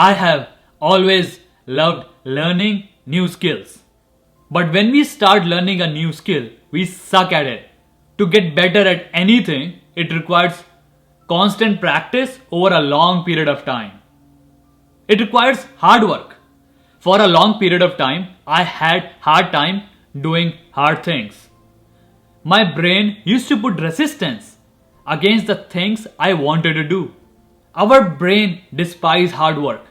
I have always loved learning new skills. But when we start learning a new skill, we suck at it. To get better at anything, it requires constant practice over a long period of time. It requires hard work. For a long period of time, I had hard time doing hard things. My brain used to put resistance against the things I wanted to do. Our brain despises hard work.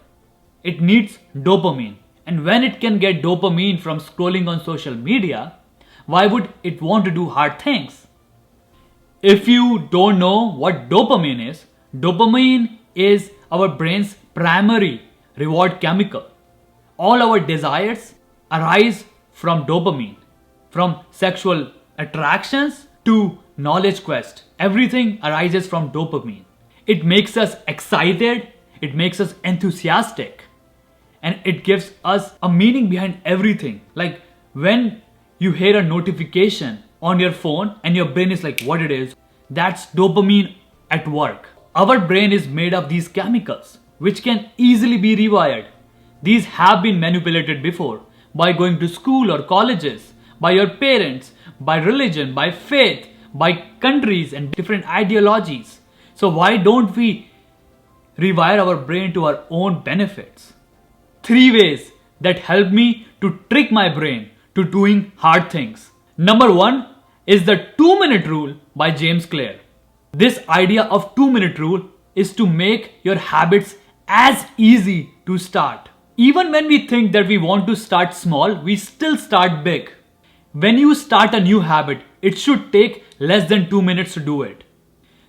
It needs dopamine. And when it can get dopamine from scrolling on social media, why would it want to do hard things? If you don't know what dopamine is our brain's primary reward chemical. All our desires arise from dopamine, from sexual attractions to knowledge quest. Everything arises from dopamine. It makes us excited, it makes us enthusiastic, and it gives us a meaning behind everything. Like when you hear a notification on your phone and your brain is like, what it is? That's dopamine at work. Our brain is made of these chemicals which can easily be rewired. These have been manipulated before by going to school or colleges, by your parents, by religion, by faith, by countries and different ideologies. So why don't we rewire our brain to our own benefits? 3 ways that help me to trick my brain to doing hard things. Number 1 is the 2-minute rule by James Clear. This idea of 2-minute rule is to make your habits as easy to start. Even when we think that we want to start small, we still start big. When you start a new habit, it should take less than 2 minutes to do it.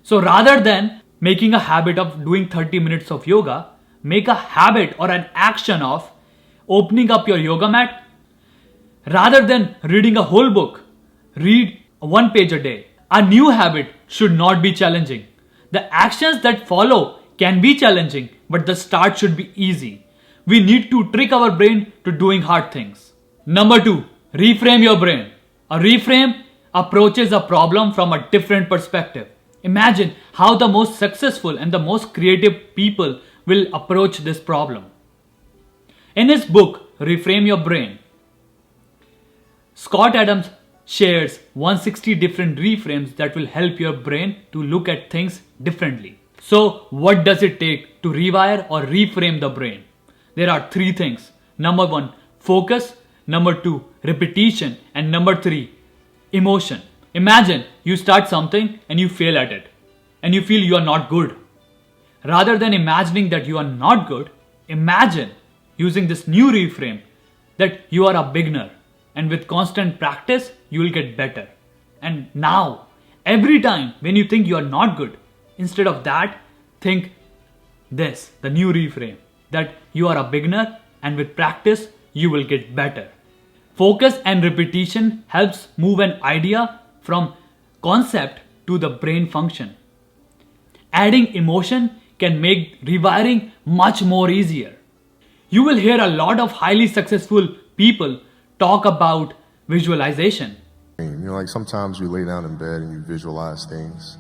So rather than making a habit of doing 30 minutes of yoga, make a habit or an action of opening up your yoga mat. Rather than reading a whole book, read 1 page a day. A new habit should not be challenging. The actions that follow can be challenging, but the start should be easy. We need to trick our brain to doing hard things. Number 2, reframe your brain. A reframe approaches a problem from a different perspective. Imagine how the most successful and the most creative people will approach this problem. In his book, Reframe Your Brain, Scott Adams shares 160 different reframes that will help your brain to look at things differently. So, what does it take to rewire or reframe the brain? There are 3 things. Number 1, focus. Number 2, repetition. And number 3, emotion. Imagine you start something and you fail at it and you feel you are not good. Rather than imagining that you are not good, imagine using this new reframe that you are a beginner, and with constant practice you will get better. And now, every time when you think you are not good, instead of that, think this, the new reframe, that you are a beginner and with practice you will get better. Focus and repetition helps move an idea from concept to the brain function. Adding emotion can make rewiring much more easier. You will hear a lot of highly successful people talk about visualization. Like sometimes you lay down in bed and you visualize things.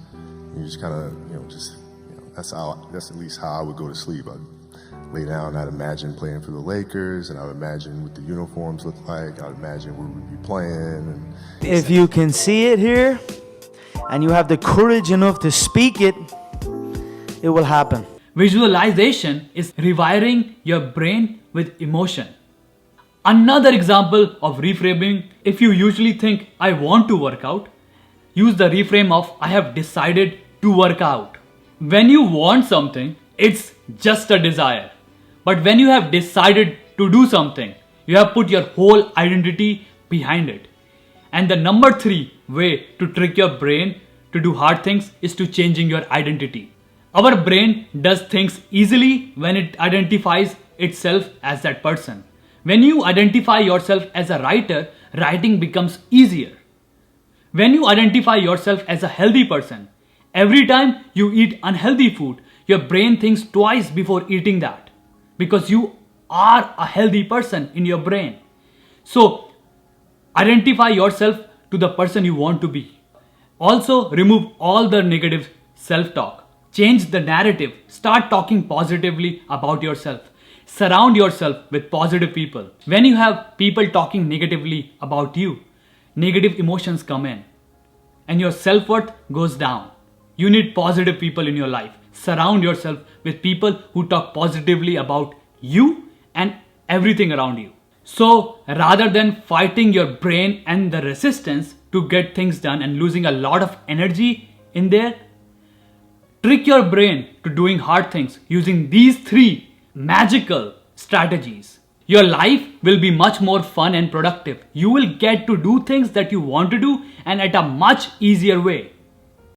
You just kind of, that's at least how I would go to sleep. I'd lay down, I'd imagine playing for the Lakers, and I'd imagine what the uniforms look like. I'd imagine where we'd be playing. If you can see it here, and you have the courage enough to speak it, it will happen. Visualization is rewiring your brain with emotion. Another example of reframing, if you usually think, I want to work out, use the reframe of, I have decided to work out. When you want something, it's just a desire. But when you have decided to do something, you have put your whole identity behind it. And the number 3 way to trick your brain to do hard things is to changing your identity. Our brain does things easily when it identifies itself as that person. When you identify yourself as a writer, writing becomes easier. When you identify yourself as a healthy person, every time you eat unhealthy food, your brain thinks twice before eating that, because you are a healthy person in your brain. So, identify yourself to the person you want to be. Also, remove all the negative self-talk. Change the narrative. Start talking positively about yourself. Surround yourself with positive people. When you have people talking negatively about you, negative emotions come in and your self-worth goes down. You need positive people in your life. Surround yourself with people who talk positively about you and everything around you. So rather than fighting your brain and the resistance to get things done and losing a lot of energy in there, trick your brain to doing hard things using these 3 magical strategies. Your life will be much more fun and productive. You will get to do things that you want to do and at a much easier way.